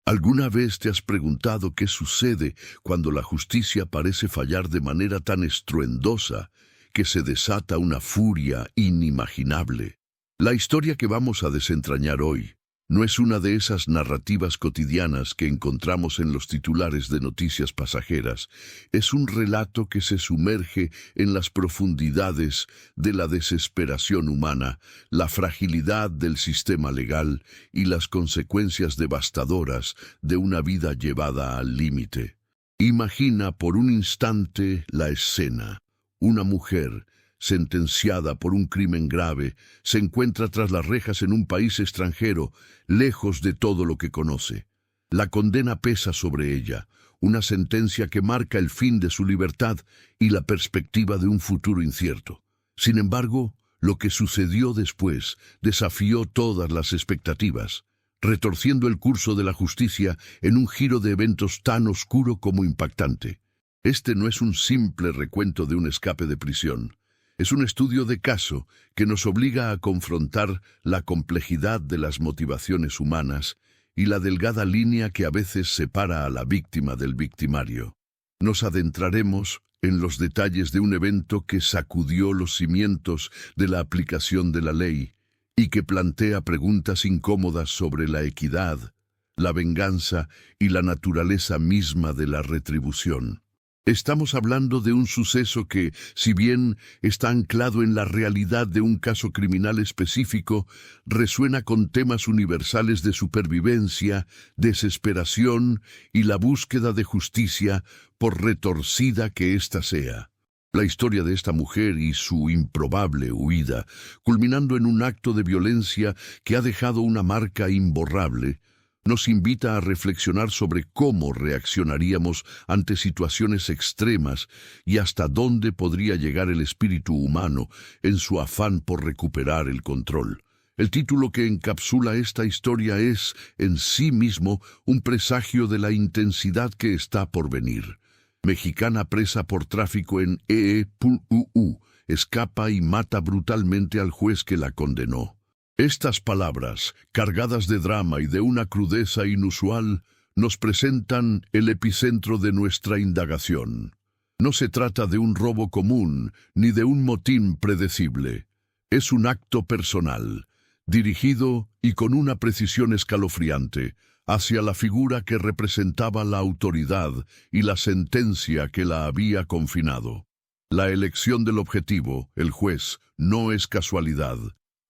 ¿Alguna vez te has preguntado qué sucede cuando la justicia parece fallar de manera tan estruendosa que se desata una furia inimaginable? La historia que vamos a desentrañar hoy no es una de esas narrativas cotidianas que encontramos en los titulares de noticias pasajeras. Es un relato que se sumerge en las profundidades de la desesperación humana, la fragilidad del sistema legal y las consecuencias devastadoras de una vida llevada al límite. Imagina por un instante la escena. Una mujer, sentenciada por un crimen grave, se encuentra tras las rejas en un país extranjero, lejos de todo lo que conoce. La condena pesa sobre ella, una sentencia que marca el fin de su libertad y la perspectiva de un futuro incierto. Sin embargo, lo que sucedió después desafió todas las expectativas, retorciendo el curso de la justicia en un giro de eventos tan oscuro como impactante. Este no es un simple recuento de un escape de prisión. Es un estudio de caso que nos obliga a confrontar la complejidad de las motivaciones humanas y la delgada línea que a veces separa a la víctima del victimario. Nos adentraremos en los detalles de un evento que sacudió los cimientos de la aplicación de la ley y que plantea preguntas incómodas sobre la equidad, la venganza y la naturaleza misma de la retribución. Estamos hablando de un suceso que, si bien está anclado en la realidad de un caso criminal específico, resuena con temas universales de supervivencia, desesperación y la búsqueda de justicia, por retorcida que ésta sea. La historia de esta mujer y su improbable huida, culminando en un acto de violencia que ha dejado una marca imborrable, nos invita a reflexionar sobre cómo reaccionaríamos ante situaciones extremas y hasta dónde podría llegar el espíritu humano en su afán por recuperar el control. El título que encapsula esta historia es, en sí mismo, un presagio de la intensidad que está por venir. Mexicana presa por tráfico en EEPUU, escapa y mata brutalmente al juez que la condenó. Estas palabras, cargadas de drama y de una crudeza inusual, nos presentan el epicentro de nuestra indagación. No se trata de un robo común, ni de un motín predecible. Es un acto personal, dirigido y con una precisión escalofriante, hacia la figura que representaba la autoridad y la sentencia que la había confinado. La elección del objetivo, el juez, no es casualidad.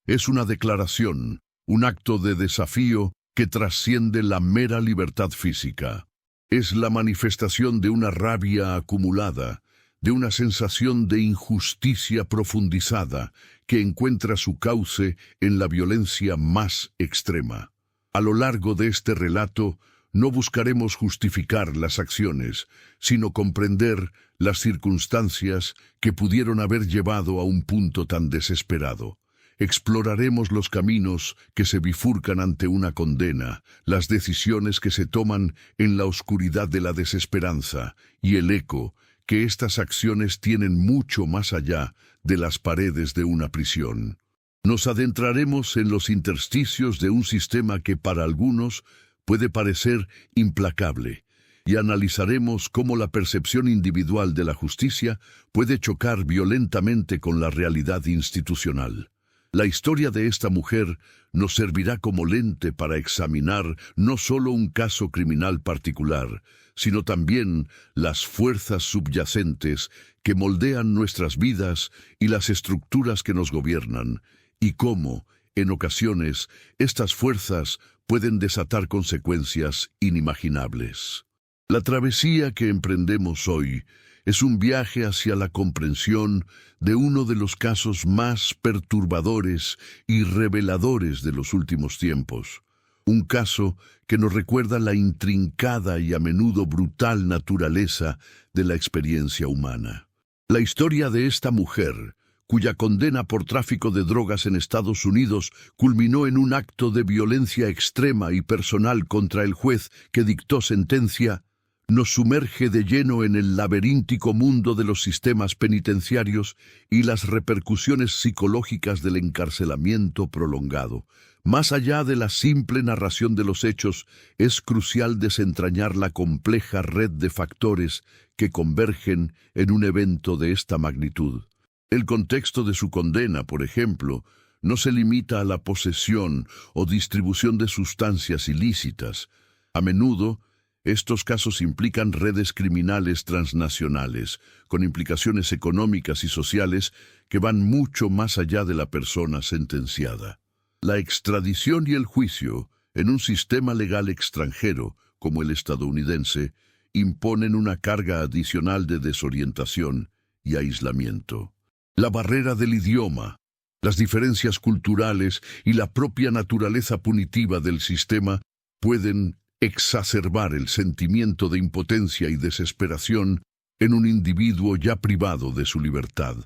Es una declaración, un acto de desafío que trasciende la mera libertad física. Es la manifestación de una rabia acumulada, de una sensación de injusticia profundizada que encuentra su cauce en la violencia más extrema. A lo largo de este relato, no buscaremos justificar las acciones, sino comprender las circunstancias que pudieron haber llevado a un punto tan desesperado. Exploraremos los caminos que se bifurcan ante una condena, las decisiones que se toman en la oscuridad de la desesperanza y el eco que estas acciones tienen mucho más allá de las paredes de una prisión. Nos adentraremos en los intersticios de un sistema que para algunos puede parecer implacable y analizaremos cómo la percepción individual de la justicia puede chocar violentamente con la realidad institucional. La historia de esta mujer nos servirá como lente para examinar no solo un caso criminal particular, sino también las fuerzas subyacentes que moldean nuestras vidas y las estructuras que nos gobiernan, y cómo, en ocasiones, estas fuerzas pueden desatar consecuencias inimaginables. La travesía que emprendemos hoy es un viaje hacia la comprensión de uno de los casos más perturbadores y reveladores de los últimos tiempos. Un caso que nos recuerda la intrincada y a menudo brutal naturaleza de la experiencia humana. La historia de esta mujer, cuya condena por tráfico de drogas en Estados Unidos culminó en un acto de violencia extrema y personal contra el juez que dictó sentencia, nos sumerge de lleno en el laberíntico mundo de los sistemas penitenciarios y las repercusiones psicológicas del encarcelamiento prolongado. Más allá de la simple narración de los hechos, es crucial desentrañar la compleja red de factores que convergen en un evento de esta magnitud. El contexto de su condena, por ejemplo, no se limita a la posesión o distribución de sustancias ilícitas. A menudo, estos casos implican redes criminales transnacionales, con implicaciones económicas y sociales que van mucho más allá de la persona sentenciada. La extradición y el juicio, en un sistema legal extranjero, como el estadounidense, imponen una carga adicional de desorientación y aislamiento. La barrera del idioma, las diferencias culturales y la propia naturaleza punitiva del sistema pueden exacerbar el sentimiento de impotencia y desesperación en un individuo ya privado de su libertad.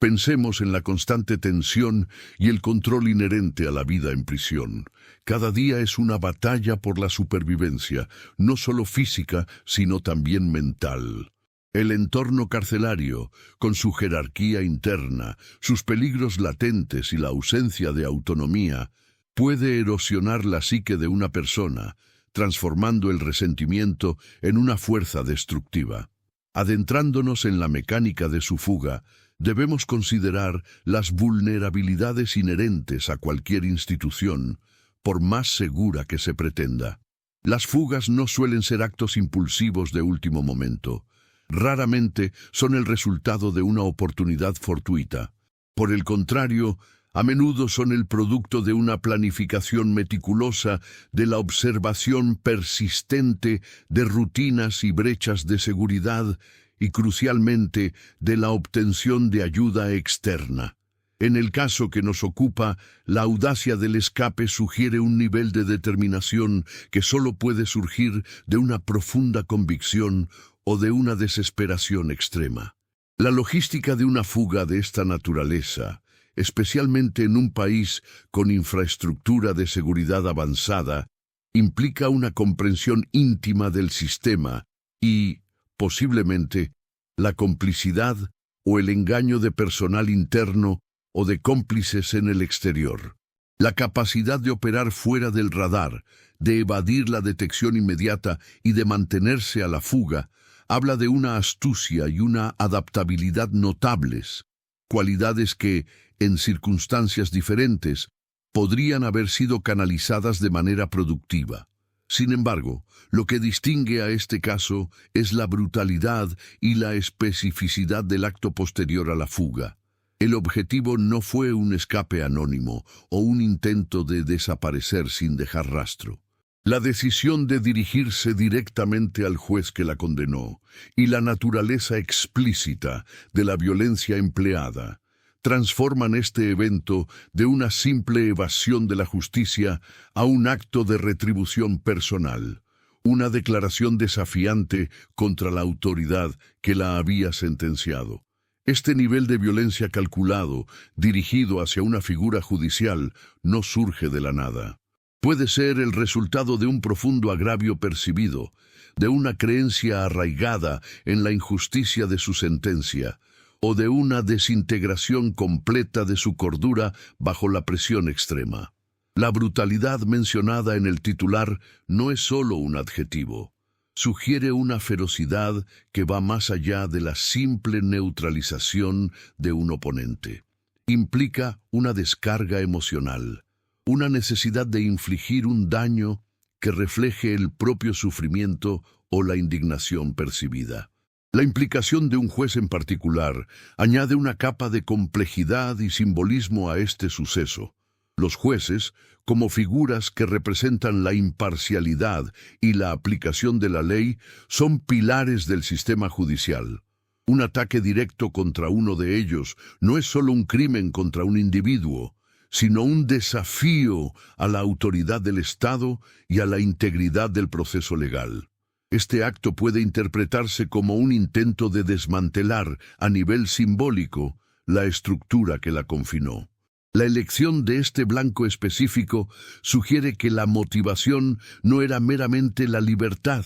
Pensemos en la constante tensión y el control inherente a la vida en prisión. Cada día es una batalla por la supervivencia, no solo física, sino también mental. El entorno carcelario, con su jerarquía interna, sus peligros latentes y la ausencia de autonomía, puede erosionar la psique de una persona, transformando el resentimiento en una fuerza destructiva. Adentrándonos en la mecánica de su fuga, debemos considerar las vulnerabilidades inherentes a cualquier institución, por más segura que se pretenda. Las fugas no suelen ser actos impulsivos de último momento. Raramente son el resultado de una oportunidad fortuita. Por el contrario, a menudo son el producto de una planificación meticulosa, de la observación persistente de rutinas y brechas de seguridad y, crucialmente, de la obtención de ayuda externa. En el caso que nos ocupa, la audacia del escape sugiere un nivel de determinación que solo puede surgir de una profunda convicción o de una desesperación extrema. La logística de una fuga de esta naturaleza, especialmente en un país con infraestructura de seguridad avanzada, implica una comprensión íntima del sistema y, posiblemente, la complicidad o el engaño de personal interno o de cómplices en el exterior. La capacidad de operar fuera del radar, de evadir la detección inmediata y de mantenerse a la fuga, habla de una astucia y una adaptabilidad notables, cualidades que, en circunstancias diferentes, podrían haber sido canalizadas de manera productiva. Sin embargo, lo que distingue a este caso es la brutalidad y la especificidad del acto posterior a la fuga. El objetivo no fue un escape anónimo o un intento de desaparecer sin dejar rastro. La decisión de dirigirse directamente al juez que la condenó y la naturaleza explícita de la violencia empleada transforman este evento de una simple evasión de la justicia a un acto de retribución personal, una declaración desafiante contra la autoridad que la había sentenciado. Este nivel de violencia calculado, dirigido hacia una figura judicial, no surge de la nada. Puede ser el resultado de un profundo agravio percibido, de una creencia arraigada en la injusticia de su sentencia, o de una desintegración completa de su cordura bajo la presión extrema. La brutalidad mencionada en el titular no es solo un adjetivo. Sugiere una ferocidad que va más allá de la simple neutralización de un oponente. Implica una descarga emocional, una necesidad de infligir un daño que refleje el propio sufrimiento o la indignación percibida. La implicación de un juez en particular añade una capa de complejidad y simbolismo a este suceso. Los jueces, como figuras que representan la imparcialidad y la aplicación de la ley, son pilares del sistema judicial. Un ataque directo contra uno de ellos no es solo un crimen contra un individuo, sino un desafío a la autoridad del Estado y a la integridad del proceso legal. Este acto puede interpretarse como un intento de desmantelar, a nivel simbólico, la estructura que la confinó. La elección de este blanco específico sugiere que la motivación no era meramente la libertad,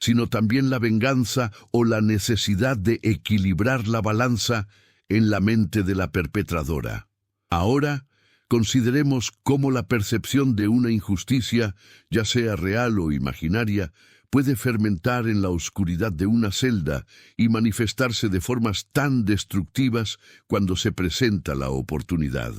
sino también la venganza o la necesidad de equilibrar la balanza en la mente de la perpetradora. Ahora, consideremos cómo la percepción de una injusticia, ya sea real o imaginaria, puede fermentar en la oscuridad de una celda y manifestarse de formas tan destructivas cuando se presenta la oportunidad.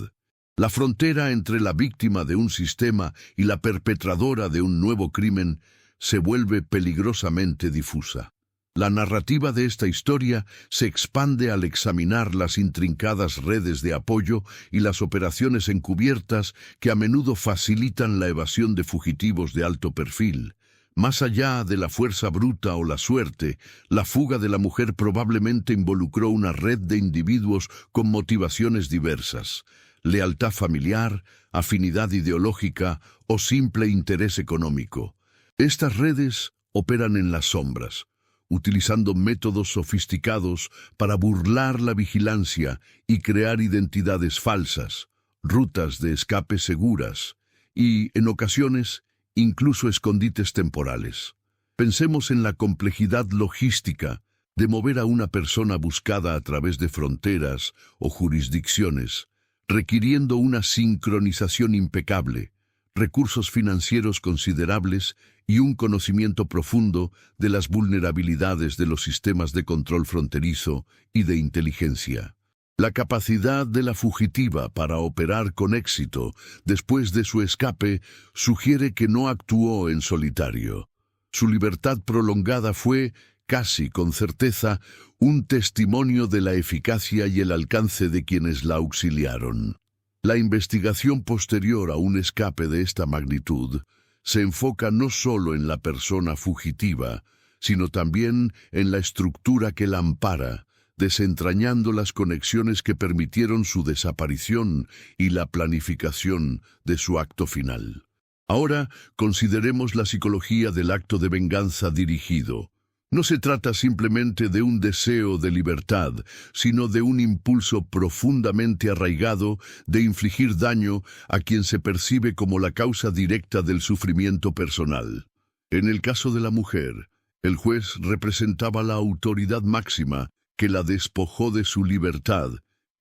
La frontera entre la víctima de un sistema y la perpetradora de un nuevo crimen se vuelve peligrosamente difusa. La narrativa de esta historia se expande al examinar las intrincadas redes de apoyo y las operaciones encubiertas que a menudo facilitan la evasión de fugitivos de alto perfil. Más allá de la fuerza bruta o la suerte, la fuga de la mujer probablemente involucró una red de individuos con motivaciones diversas: lealtad familiar, afinidad ideológica o simple interés económico. Estas redes operan en las sombras, utilizando métodos sofisticados para burlar la vigilancia y crear identidades falsas, rutas de escape seguras y, en ocasiones, incluso escondites temporales. Pensemos en la complejidad logística de mover a una persona buscada a través de fronteras o jurisdicciones, requiriendo una sincronización impecable, recursos financieros considerables y un conocimiento profundo de las vulnerabilidades de los sistemas de control fronterizo y de inteligencia. La capacidad de la fugitiva para operar con éxito después de su escape sugiere que no actuó en solitario. Su libertad prolongada fue, casi con certeza, un testimonio de la eficacia y el alcance de quienes la auxiliaron. La investigación posterior a un escape de esta magnitud se enfoca no solo en la persona fugitiva, sino también en la estructura que la ampara, desentrañando las conexiones que permitieron su desaparición y la planificación de su acto final. Ahora consideremos la psicología del acto de venganza dirigido. No se trata simplemente de un deseo de libertad, sino de un impulso profundamente arraigado de infligir daño a quien se percibe como la causa directa del sufrimiento personal. En el caso de la mujer, el juez representaba la autoridad máxima que la despojó de su libertad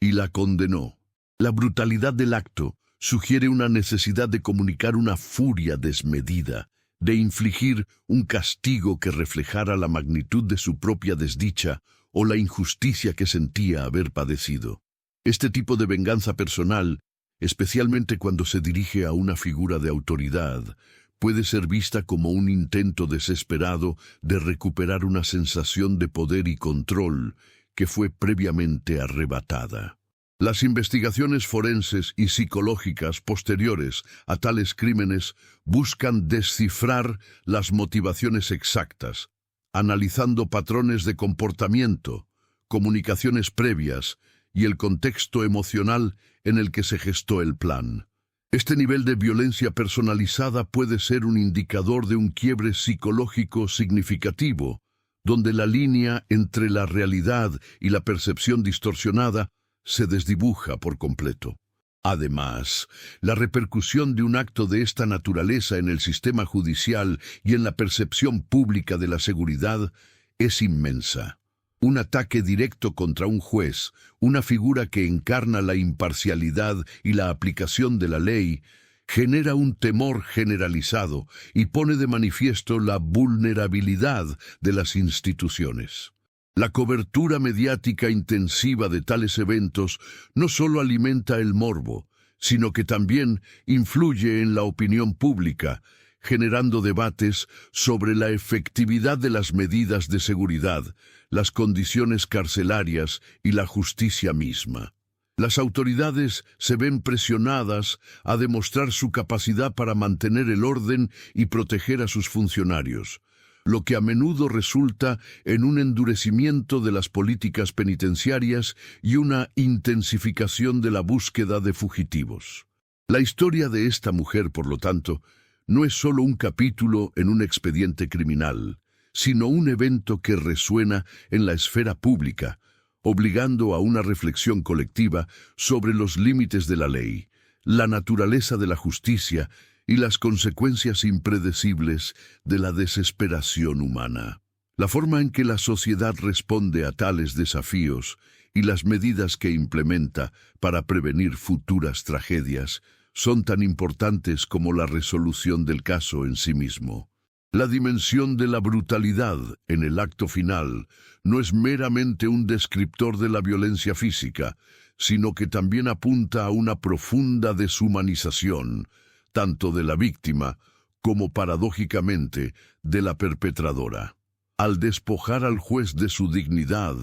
y la condenó. La brutalidad del acto sugiere una necesidad de comunicar una furia desmedida, de infligir un castigo que reflejara la magnitud de su propia desdicha o la injusticia que sentía haber padecido. Este tipo de venganza personal, especialmente cuando se dirige a una figura de autoridad, puede ser vista como un intento desesperado de recuperar una sensación de poder y control que fue previamente arrebatada. Las investigaciones forenses y psicológicas posteriores a tales crímenes buscan descifrar las motivaciones exactas, analizando patrones de comportamiento, comunicaciones previas y el contexto emocional en el que se gestó el plan. Este nivel de violencia personalizada puede ser un indicador de un quiebre psicológico significativo, donde la línea entre la realidad y la percepción distorsionada se desdibuja por completo. Además, la repercusión de un acto de esta naturaleza en el sistema judicial y en la percepción pública de la seguridad es inmensa. Un ataque directo contra un juez, una figura que encarna la imparcialidad y la aplicación de la ley, genera un temor generalizado y pone de manifiesto la vulnerabilidad de las instituciones. La cobertura mediática intensiva de tales eventos no solo alimenta el morbo, sino que también influye en la opinión pública, generando debates sobre la efectividad de las medidas de seguridad, las condiciones carcelarias y la justicia misma. Las autoridades se ven presionadas a demostrar su capacidad para mantener el orden y proteger a sus funcionarios, lo que a menudo resulta en un endurecimiento de las políticas penitenciarias y una intensificación de la búsqueda de fugitivos. La historia de esta mujer, por lo tanto, no es solo un capítulo en un expediente criminal, sino un evento que resuena en la esfera pública, obligando a una reflexión colectiva sobre los límites de la ley, la naturaleza de la justicia y las consecuencias impredecibles de la desesperación humana. La forma en que la sociedad responde a tales desafíos y las medidas que implementa para prevenir futuras tragedias son tan importantes como la resolución del caso en sí mismo. La dimensión de la brutalidad en el acto final no es meramente un descriptor de la violencia física, sino que también apunta a una profunda deshumanización, tanto de la víctima como, paradójicamente, de la perpetradora. Al despojar al juez de su dignidad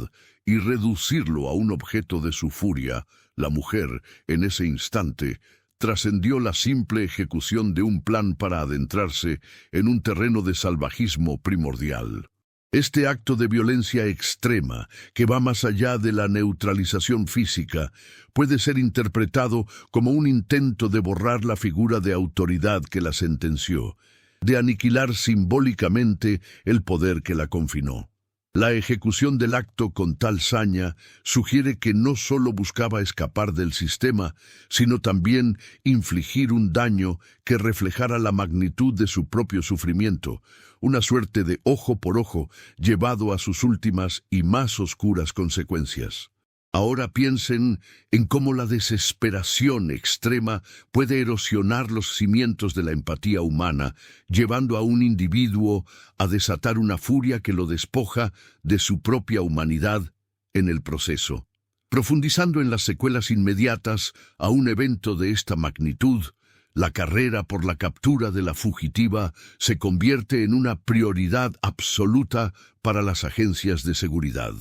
y reducirlo a un objeto de su furia, la mujer, en ese instante, trascendió la simple ejecución de un plan para adentrarse en un terreno de salvajismo primordial. Este acto de violencia extrema, que va más allá de la neutralización física, puede ser interpretado como un intento de borrar la figura de autoridad que la sentenció, de aniquilar simbólicamente el poder que la confinó. La ejecución del acto con tal saña sugiere que no solo buscaba escapar del sistema, sino también infligir un daño que reflejara la magnitud de su propio sufrimiento, una suerte de ojo por ojo llevado a sus últimas y más oscuras consecuencias. Ahora piensen en cómo la desesperación extrema puede erosionar los cimientos de la empatía humana, llevando a un individuo a desatar una furia que lo despoja de su propia humanidad en el proceso. Profundizando en las secuelas inmediatas a un evento de esta magnitud, la carrera por la captura de la fugitiva se convierte en una prioridad absoluta para las agencias de seguridad.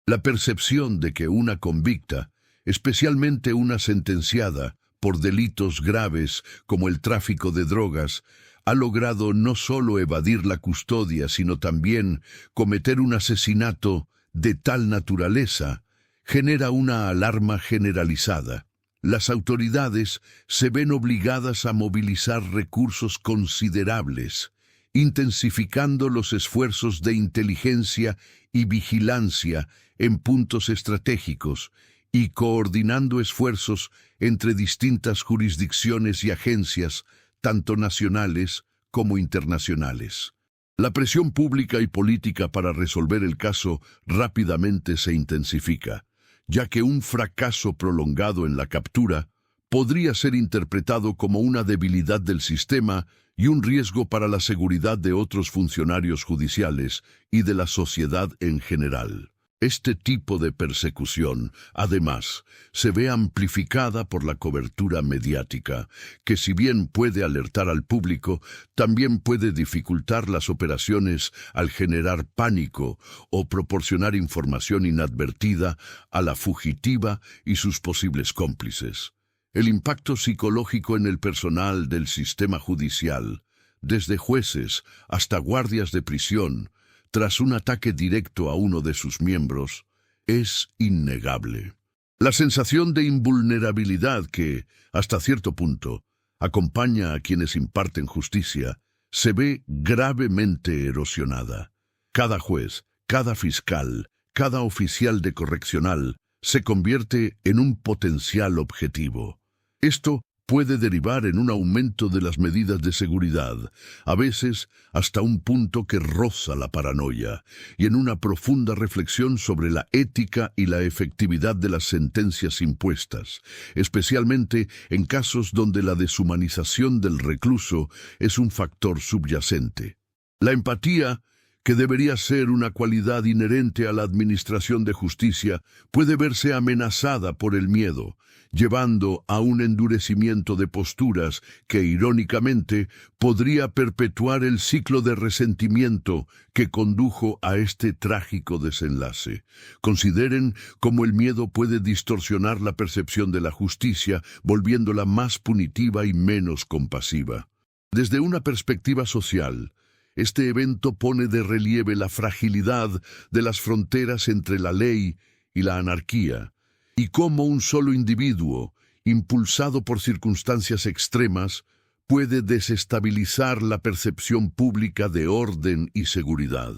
La percepción de que una convicta, especialmente una sentenciada por delitos graves como el tráfico de drogas, ha logrado no solo evadir la custodia, sino también cometer un asesinato de tal naturaleza, genera una alarma generalizada. Las autoridades se ven obligadas a movilizar recursos considerables, intensificando los esfuerzos de inteligencia y vigilancia en puntos estratégicos y coordinando esfuerzos entre distintas jurisdicciones y agencias, tanto nacionales como internacionales. La presión pública y política para resolver el caso rápidamente se intensifica, ya que un fracaso prolongado en la captura podría ser interpretado como una debilidad del sistema y un riesgo para la seguridad de otros funcionarios judiciales y de la sociedad en general. Este tipo de persecución, además, se ve amplificada por la cobertura mediática, que si bien puede alertar al público, también puede dificultar las operaciones al generar pánico o proporcionar información inadvertida a la fugitiva y sus posibles cómplices. El impacto psicológico en el personal del sistema judicial, desde jueces hasta guardias de prisión, tras un ataque directo a uno de sus miembros, es innegable. La sensación de invulnerabilidad que, hasta cierto punto, acompaña a quienes imparten justicia, se ve gravemente erosionada. Cada juez, cada fiscal, cada oficial de correccional se convierte en un potencial objetivo. Esto puede derivar en un aumento de las medidas de seguridad, a veces hasta un punto que roza la paranoia, y en una profunda reflexión sobre la ética y la efectividad de las sentencias impuestas, especialmente en casos donde la deshumanización del recluso es un factor subyacente. La empatía, que debería ser una cualidad inherente a la administración de justicia, puede verse amenazada por el miedo, llevando a un endurecimiento de posturas que, irónicamente, podría perpetuar el ciclo de resentimiento que condujo a este trágico desenlace. Consideren cómo el miedo puede distorsionar la percepción de la justicia, volviéndola más punitiva y menos compasiva. Desde una perspectiva social, este evento pone de relieve la fragilidad de las fronteras entre la ley y la anarquía, y cómo un solo individuo, impulsado por circunstancias extremas, puede desestabilizar la percepción pública de orden y seguridad.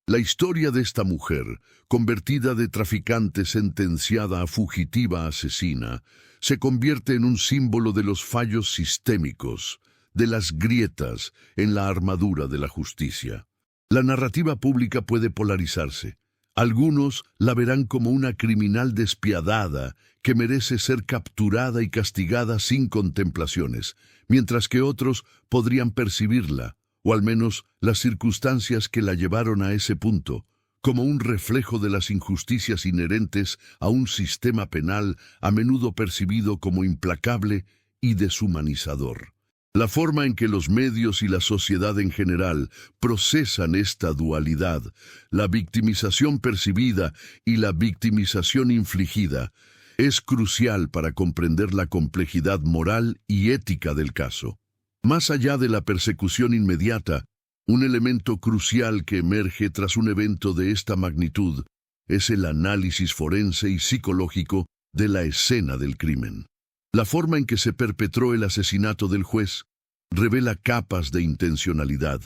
La historia de esta mujer, convertida de traficante sentenciada a fugitiva asesina, se convierte en un símbolo de los fallos sistémicos, de las grietas en la armadura de la justicia. La narrativa pública puede polarizarse. Algunos la verán como una criminal despiadada que merece ser capturada y castigada sin contemplaciones, mientras que otros podrían percibirla, o al menos las circunstancias que la llevaron a ese punto, como un reflejo de las injusticias inherentes a un sistema penal a menudo percibido como implacable y deshumanizador. La forma en que los medios y la sociedad en general procesan esta dualidad, la victimización percibida y la victimización infligida, es crucial para comprender la complejidad moral y ética del caso. Más allá de la persecución inmediata, un elemento crucial que emerge tras un evento de esta magnitud es el análisis forense y psicológico de la escena del crimen. La forma en que se perpetró el asesinato del juez revela capas de intencionalidad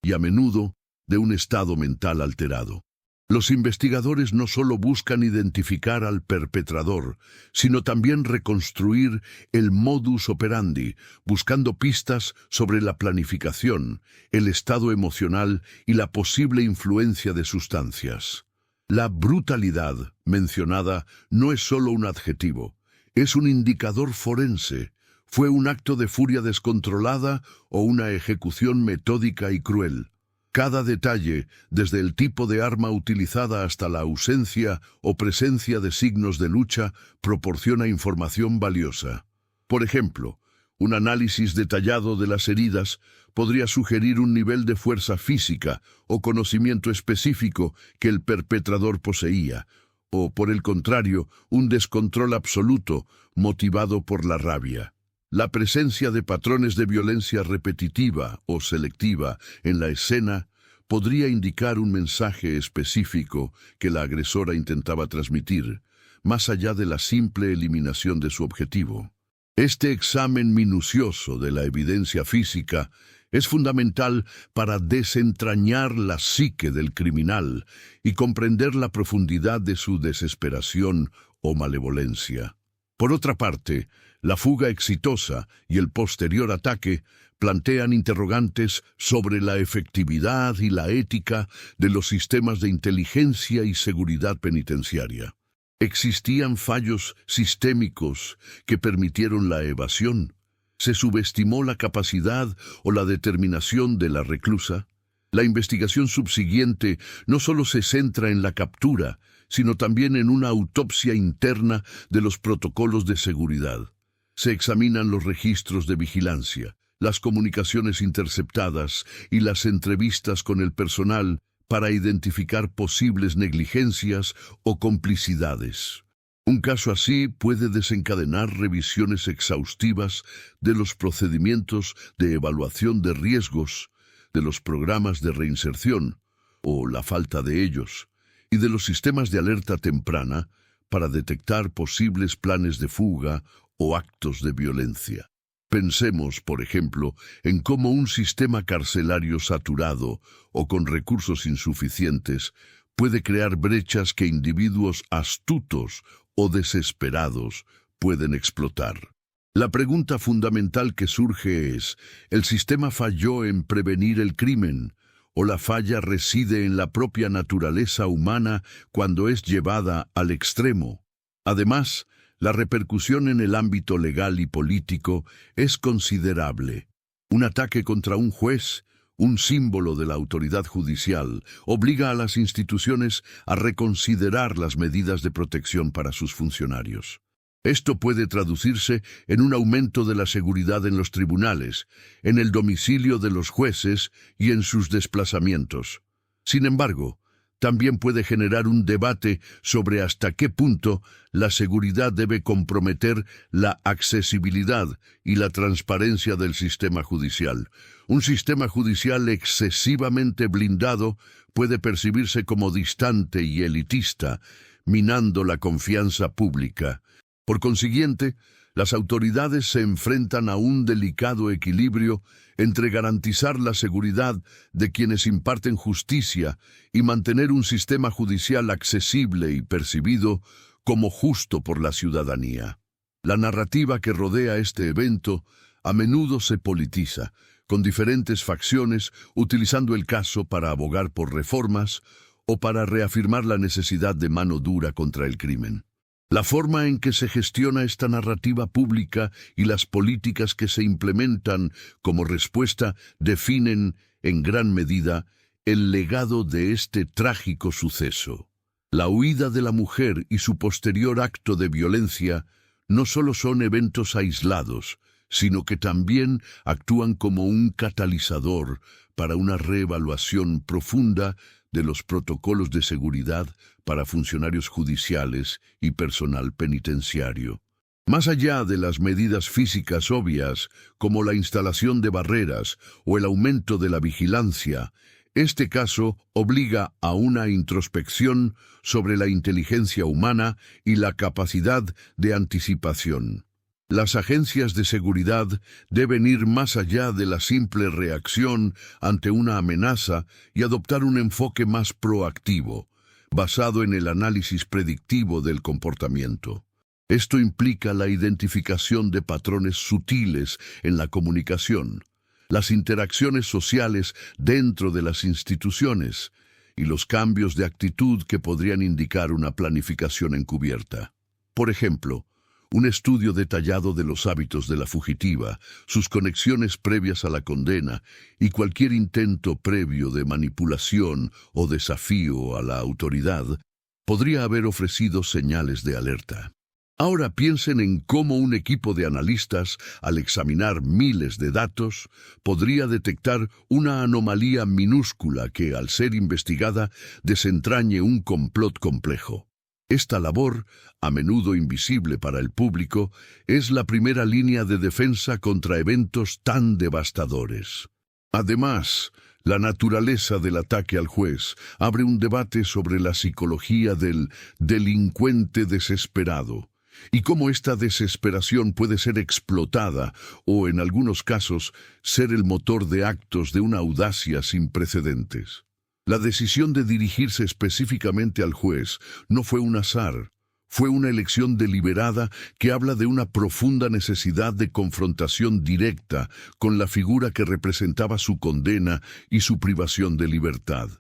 y a menudo de un estado mental alterado. Los investigadores no solo buscan identificar al perpetrador, sino también reconstruir el modus operandi, buscando pistas sobre la planificación, el estado emocional y la posible influencia de sustancias. La brutalidad mencionada no es solo un adjetivo, es un indicador forense. ¿Fue un acto de furia descontrolada o una ejecución metódica y cruel? Cada detalle, desde el tipo de arma utilizada hasta la ausencia o presencia de signos de lucha, proporciona información valiosa. Por ejemplo, un análisis detallado de las heridas podría sugerir un nivel de fuerza física o conocimiento específico que el perpetrador poseía, o, por el contrario, un descontrol absoluto motivado por la rabia. La presencia de patrones de violencia repetitiva o selectiva en la escena podría indicar un mensaje específico que la agresora intentaba transmitir, más allá de la simple eliminación de su objetivo. Este examen minucioso de la evidencia física es fundamental para desentrañar la psique del criminal y comprender la profundidad de su desesperación o malevolencia. Por otra parte, la fuga exitosa y el posterior ataque plantean interrogantes sobre la efectividad y la ética de los sistemas de inteligencia y seguridad penitenciaria. ¿Existían fallos sistémicos que permitieron la evasión? ¿Se subestimó la capacidad o la determinación de la reclusa? La investigación subsiguiente no solo se centra en la captura, sino también en una autopsia interna de los protocolos de seguridad. Se examinan los registros de vigilancia, las comunicaciones interceptadas y las entrevistas con el personal para identificar posibles negligencias o complicidades. Un caso así puede desencadenar revisiones exhaustivas de los procedimientos de evaluación de riesgos, de los programas de reinserción, o la falta de ellos, y de los sistemas de alerta temprana para detectar posibles planes de fuga o actos de violencia. Pensemos, por ejemplo, en cómo un sistema carcelario saturado o con recursos insuficientes puede crear brechas que individuos astutos o desesperados pueden explotar. La pregunta fundamental que surge es, ¿el sistema falló en prevenir el crimen? ¿O la falla reside en la propia naturaleza humana cuando es llevada al extremo? Además, la repercusión en el ámbito legal y político es considerable. Un ataque contra un juez, un símbolo de la autoridad judicial, obliga a las instituciones a reconsiderar las medidas de protección para sus funcionarios. Esto puede traducirse en un aumento de la seguridad en los tribunales, en el domicilio de los jueces y en sus desplazamientos. Sin embargo, también puede generar un debate sobre hasta qué punto la seguridad debe comprometer la accesibilidad y la transparencia del sistema judicial. Un sistema judicial excesivamente blindado puede percibirse como distante y elitista, minando la confianza pública. Por consiguiente, las autoridades se enfrentan a un delicado equilibrio entre garantizar la seguridad de quienes imparten justicia y mantener un sistema judicial accesible y percibido como justo por la ciudadanía. La narrativa que rodea este evento a menudo se politiza, con diferentes facciones utilizando el caso para abogar por reformas o para reafirmar la necesidad de mano dura contra el crimen. La forma en que se gestiona esta narrativa pública y las políticas que se implementan como respuesta definen, en gran medida, el legado de este trágico suceso. La huida de la mujer y su posterior acto de violencia no solo son eventos aislados, sino que también actúan como un catalizador para una reevaluación profunda de los protocolos de seguridad para funcionarios judiciales y personal penitenciario. Más allá de las medidas físicas obvias, como la instalación de barreras o el aumento de la vigilancia, este caso obliga a una introspección sobre la inteligencia humana y la capacidad de anticipación. Las agencias de seguridad deben ir más allá de la simple reacción ante una amenaza y adoptar un enfoque más proactivo, basado en el análisis predictivo del comportamiento. Esto implica la identificación de patrones sutiles en la comunicación, las interacciones sociales dentro de las instituciones y los cambios de actitud que podrían indicar una planificación encubierta. Por ejemplo, un estudio detallado de los hábitos de la fugitiva, sus conexiones previas a la condena y cualquier intento previo de manipulación o desafío a la autoridad podría haber ofrecido señales de alerta. Ahora piensen en cómo un equipo de analistas, al examinar miles de datos, podría detectar una anomalía minúscula que, al ser investigada, desentrañe un complot complejo. Esta labor, a menudo invisible para el público, es la primera línea de defensa contra eventos tan devastadores. Además, la naturaleza del ataque al juez abre un debate sobre la psicología del delincuente desesperado y cómo esta desesperación puede ser explotada o, en algunos casos, ser el motor de actos de una audacia sin precedentes. La decisión de dirigirse específicamente al juez no fue un azar, fue una elección deliberada que habla de una profunda necesidad de confrontación directa con la figura que representaba su condena y su privación de libertad.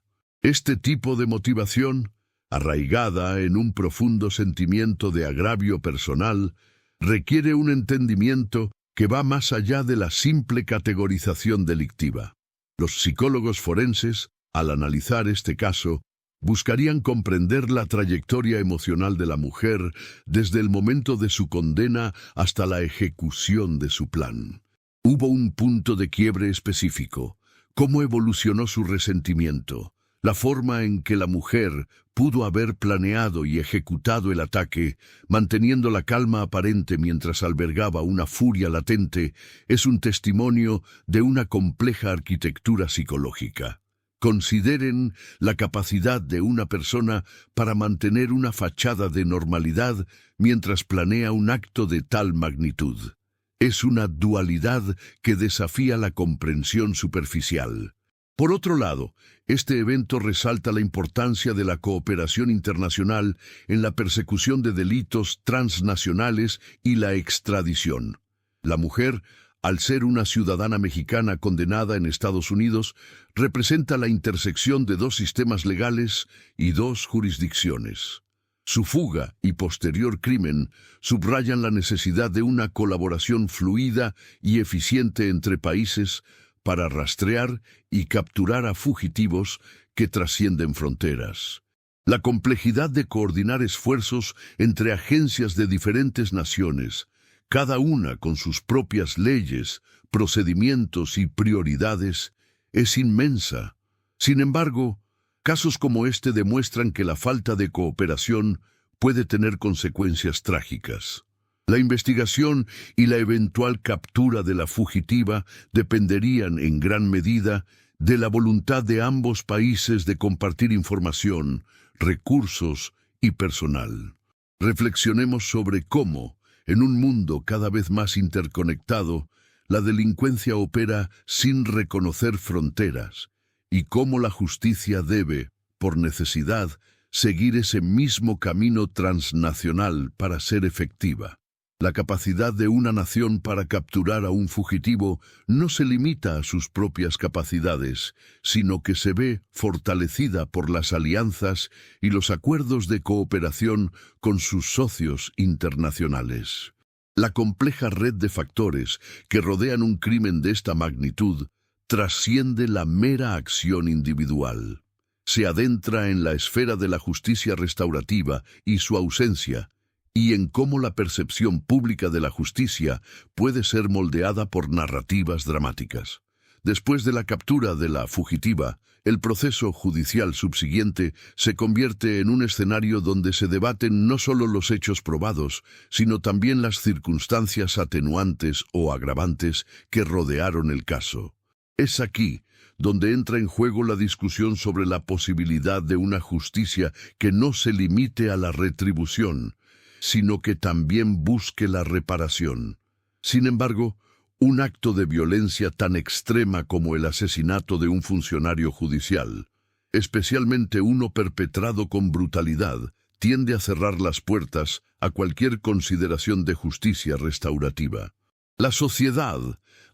Este tipo de motivación, arraigada en un profundo sentimiento de agravio personal, requiere un entendimiento que va más allá de la simple categorización delictiva. Los psicólogos forenses, al analizar este caso, buscarían comprender la trayectoria emocional de la mujer desde el momento de su condena hasta la ejecución de su plan. Hubo un punto de quiebre específico. ¿Cómo evolucionó su resentimiento? La forma en que la mujer pudo haber planeado y ejecutado el ataque, manteniendo la calma aparente mientras albergaba una furia latente, es un testimonio de una compleja arquitectura psicológica. Consideren la capacidad de una persona para mantener una fachada de normalidad mientras planea un acto de tal magnitud. Es una dualidad que desafía la comprensión superficial. Por otro lado, este evento resalta la importancia de la cooperación internacional en la persecución de delitos transnacionales y la extradición. La mujer, al ser una ciudadana mexicana condenada en Estados Unidos, representa la intersección de dos sistemas legales y dos jurisdicciones. Su fuga y posterior crimen subrayan la necesidad de una colaboración fluida y eficiente entre países para rastrear y capturar a fugitivos que trascienden fronteras. La complejidad de coordinar esfuerzos entre agencias de diferentes naciones, cada una con sus propias leyes, procedimientos y prioridades, es inmensa. Sin embargo, casos como este demuestran que la falta de cooperación puede tener consecuencias trágicas. La investigación y la eventual captura de la fugitiva dependerían en gran medida de la voluntad de ambos países de compartir información, recursos y personal. Reflexionemos sobre cómo, en un mundo cada vez más interconectado, la delincuencia opera sin reconocer fronteras y cómo la justicia debe, por necesidad, seguir ese mismo camino transnacional para ser efectiva. La capacidad de una nación para capturar a un fugitivo no se limita a sus propias capacidades, sino que se ve fortalecida por las alianzas y los acuerdos de cooperación con sus socios internacionales. La compleja red de factores que rodean un crimen de esta magnitud trasciende la mera acción individual. Se adentra en la esfera de la justicia restaurativa y su ausencia, y en cómo la percepción pública de la justicia puede ser moldeada por narrativas dramáticas. Después de la captura de la fugitiva, el proceso judicial subsiguiente se convierte en un escenario donde se debaten no solo los hechos probados, sino también las circunstancias atenuantes o agravantes que rodearon el caso. Es aquí donde entra en juego la discusión sobre la posibilidad de una justicia que no se limite a la retribución, sino que también busque la reparación. Sin embargo, un acto de violencia tan extrema como el asesinato de un funcionario judicial, especialmente uno perpetrado con brutalidad, tiende a cerrar las puertas a cualquier consideración de justicia restaurativa. La sociedad,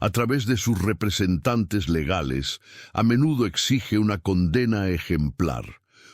a través de sus representantes legales, a menudo exige una condena ejemplar,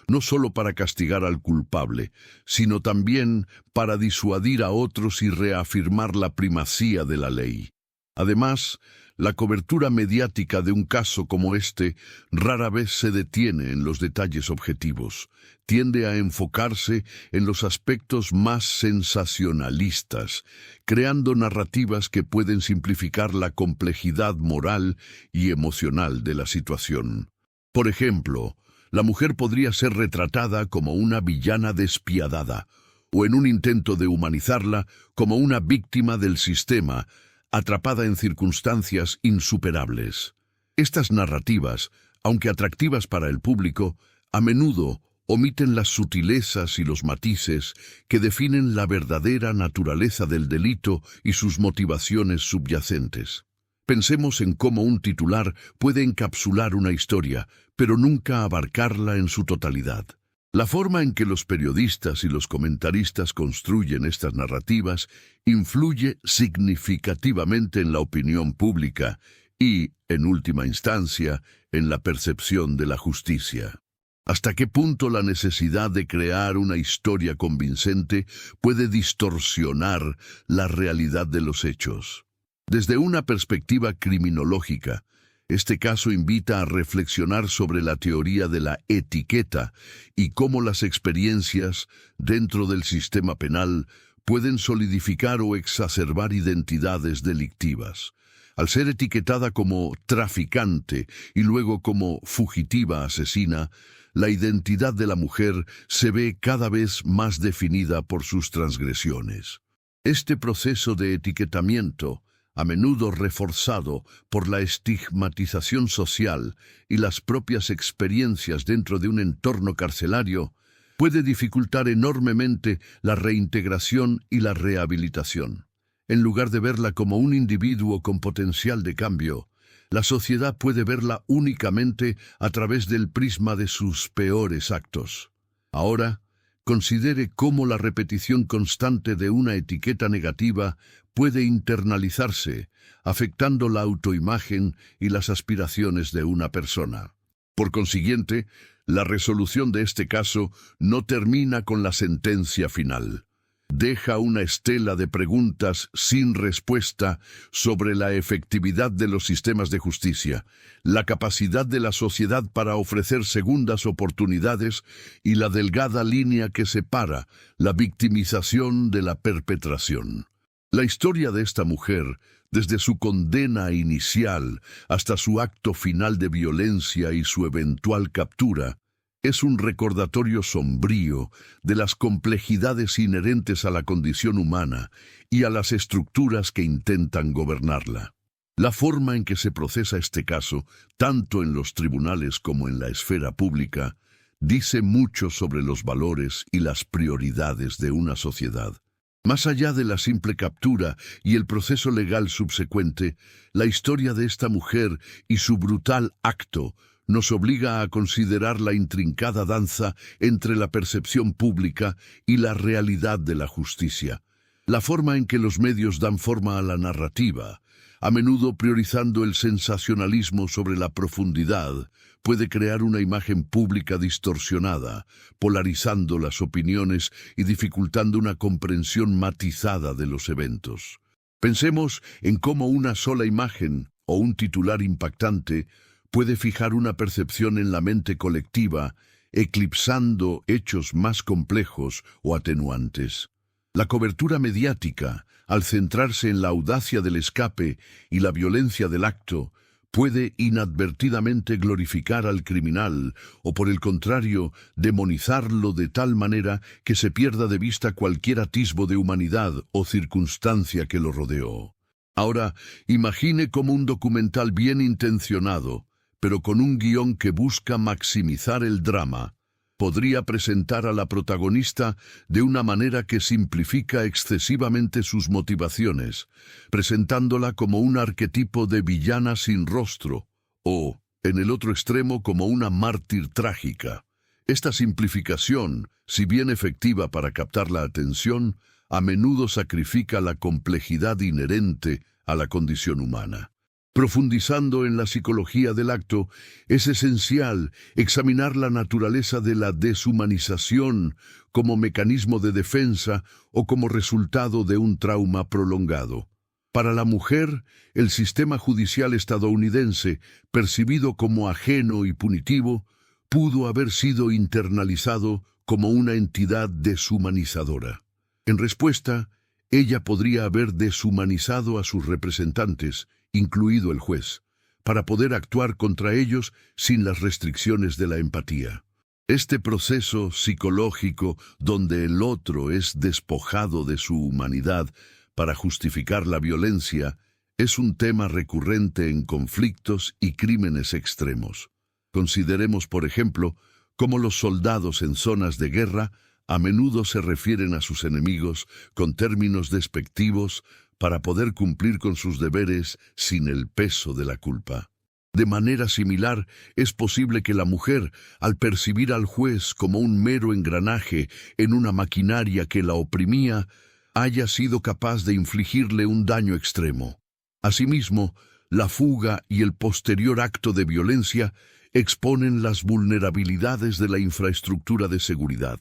no solo para castigar al culpable, sino también para disuadir a otros y reafirmar la primacía de la ley. Además, la cobertura mediática de un caso como este rara vez se detiene en los detalles objetivos, tiende a enfocarse en los aspectos más sensacionalistas, creando narrativas que pueden simplificar la complejidad moral y emocional de la situación. Por ejemplo, la mujer podría ser retratada como una villana despiadada, o en un intento de humanizarla como una víctima del sistema, atrapada en circunstancias insuperables. Estas narrativas, aunque atractivas para el público, a menudo omiten las sutilezas y los matices que definen la verdadera naturaleza del delito y sus motivaciones subyacentes. Pensemos en cómo un titular puede encapsular una historia, pero nunca abarcarla en su totalidad. La forma en que los periodistas y los comentaristas construyen estas narrativas influye significativamente en la opinión pública y, en última instancia, en la percepción de la justicia. ¿Hasta qué punto la necesidad de crear una historia convincente puede distorsionar la realidad de los hechos? Desde una perspectiva criminológica, este caso invita a reflexionar sobre la teoría de la etiqueta y cómo las experiencias dentro del sistema penal pueden solidificar o exacerbar identidades delictivas. Al ser etiquetada como traficante y luego como fugitiva asesina, la identidad de la mujer se ve cada vez más definida por sus transgresiones. Este proceso de etiquetamiento, a menudo reforzado por la estigmatización social y las propias experiencias dentro de un entorno carcelario, puede dificultar enormemente la reintegración y la rehabilitación. En lugar de verla como un individuo con potencial de cambio, la sociedad puede verla únicamente a través del prisma de sus peores actos. Ahora, considere cómo la repetición constante de una etiqueta negativa puede internalizarse, afectando la autoimagen y las aspiraciones de una persona. Por consiguiente, la resolución de este caso no termina con la sentencia final. Deja una estela de preguntas sin respuesta sobre la efectividad de los sistemas de justicia, la capacidad de la sociedad para ofrecer segundas oportunidades y la delgada línea que separa la victimización de la perpetración. La historia de esta mujer, desde su condena inicial hasta su acto final de violencia y su eventual captura, es un recordatorio sombrío de las complejidades inherentes a la condición humana y a las estructuras que intentan gobernarla. La forma en que se procesa este caso, tanto en los tribunales como en la esfera pública, dice mucho sobre los valores y las prioridades de una sociedad. Más allá de la simple captura y el proceso legal subsecuente, la historia de esta mujer y su brutal acto nos obliga a considerar la intrincada danza entre la percepción pública y la realidad de la justicia. La forma en que los medios dan forma a la narrativa, a menudo priorizando el sensacionalismo sobre la profundidad, puede crear una imagen pública distorsionada, polarizando las opiniones y dificultando una comprensión matizada de los eventos. Pensemos en cómo una sola imagen o un titular impactante puede fijar una percepción en la mente colectiva, eclipsando hechos más complejos o atenuantes. La cobertura mediática, al centrarse en la audacia del escape y la violencia del acto, puede inadvertidamente glorificar al criminal o, por el contrario, demonizarlo de tal manera que se pierda de vista cualquier atisbo de humanidad o circunstancia que lo rodeó. Ahora, imagine cómo un documental bien intencionado, pero con un guión que busca maximizar el drama, podría presentar a la protagonista de una manera que simplifica excesivamente sus motivaciones, presentándola como un arquetipo de villana sin rostro, o, en el otro extremo, como una mártir trágica. Esta simplificación, si bien efectiva para captar la atención, a menudo sacrifica la complejidad inherente a la condición humana. Profundizando en la psicología del acto, es esencial examinar la naturaleza de la deshumanización como mecanismo de defensa o como resultado de un trauma prolongado. Para la mujer, el sistema judicial estadounidense, percibido como ajeno y punitivo, pudo haber sido internalizado como una entidad deshumanizadora. En respuesta, ella podría haber deshumanizado a sus representantes, incluido el juez, para poder actuar contra ellos sin las restricciones de la empatía. Este proceso psicológico donde el otro es despojado de su humanidad para justificar la violencia es un tema recurrente en conflictos y crímenes extremos. Consideremos, por ejemplo, cómo los soldados en zonas de guerra a menudo se refieren a sus enemigos con términos despectivos para poder cumplir con sus deberes sin el peso de la culpa. De manera similar, es posible que la mujer, al percibir al juez como un mero engranaje en una maquinaria que la oprimía, haya sido capaz de infligirle un daño extremo. Asimismo, la fuga y el posterior acto de violencia exponen las vulnerabilidades de la infraestructura de seguridad,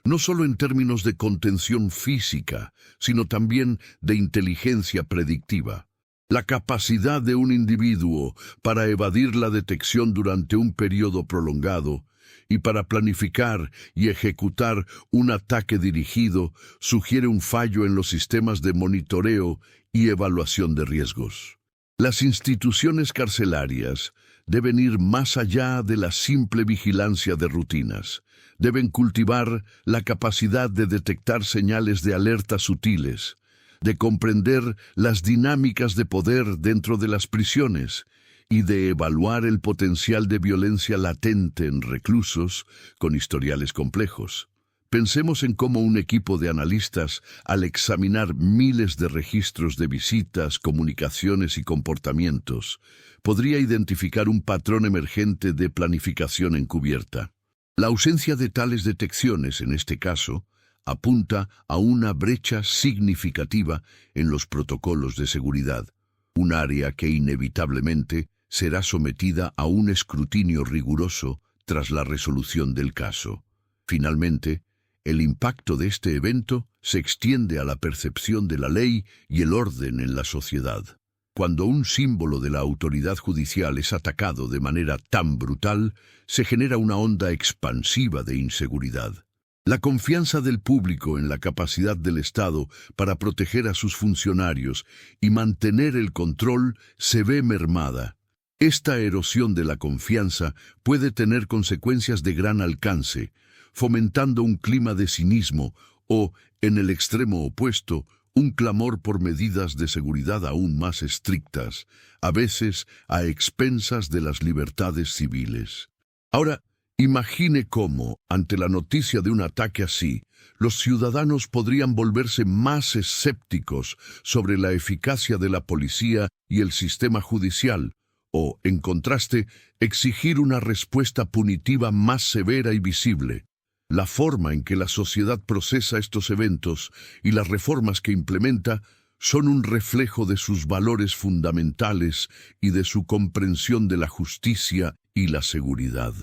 no solo en términos de contención física, sino también de inteligencia predictiva. La capacidad de un individuo para evadir la detección durante un periodo prolongado y para planificar y ejecutar un ataque dirigido sugiere un fallo en los sistemas de monitoreo y evaluación de riesgos. Las instituciones carcelarias deben ir más allá de la simple vigilancia de rutinas. Deben cultivar la capacidad de detectar señales de alerta sutiles, de comprender las dinámicas de poder dentro de las prisiones y de evaluar el potencial de violencia latente en reclusos con historiales complejos. Pensemos en cómo un equipo de analistas, al examinar miles de registros de visitas, comunicaciones y comportamientos, podría identificar un patrón emergente de planificación encubierta. La ausencia de tales detecciones, en este caso, apunta a una brecha significativa en los protocolos de seguridad, un área que inevitablemente será sometida a un escrutinio riguroso tras la resolución del caso. Finalmente, el impacto de este evento se extiende a la percepción de la ley y el orden en la sociedad. Cuando un símbolo de la autoridad judicial es atacado de manera tan brutal, se genera una onda expansiva de inseguridad. La confianza del público en la capacidad del Estado para proteger a sus funcionarios y mantener el control se ve mermada. Esta erosión de la confianza puede tener consecuencias de gran alcance, fomentando un clima de cinismo o, en el extremo opuesto, un clamor por medidas de seguridad aún más estrictas, a veces a expensas de las libertades civiles. Ahora, imagine cómo, ante la noticia de un ataque así, los ciudadanos podrían volverse más escépticos sobre la eficacia de la policía y el sistema judicial, o, en contraste, exigir una respuesta punitiva más severa y visible. La forma en que la sociedad procesa estos eventos y las reformas que implementa son un reflejo de sus valores fundamentales y de su comprensión de la justicia y la seguridad.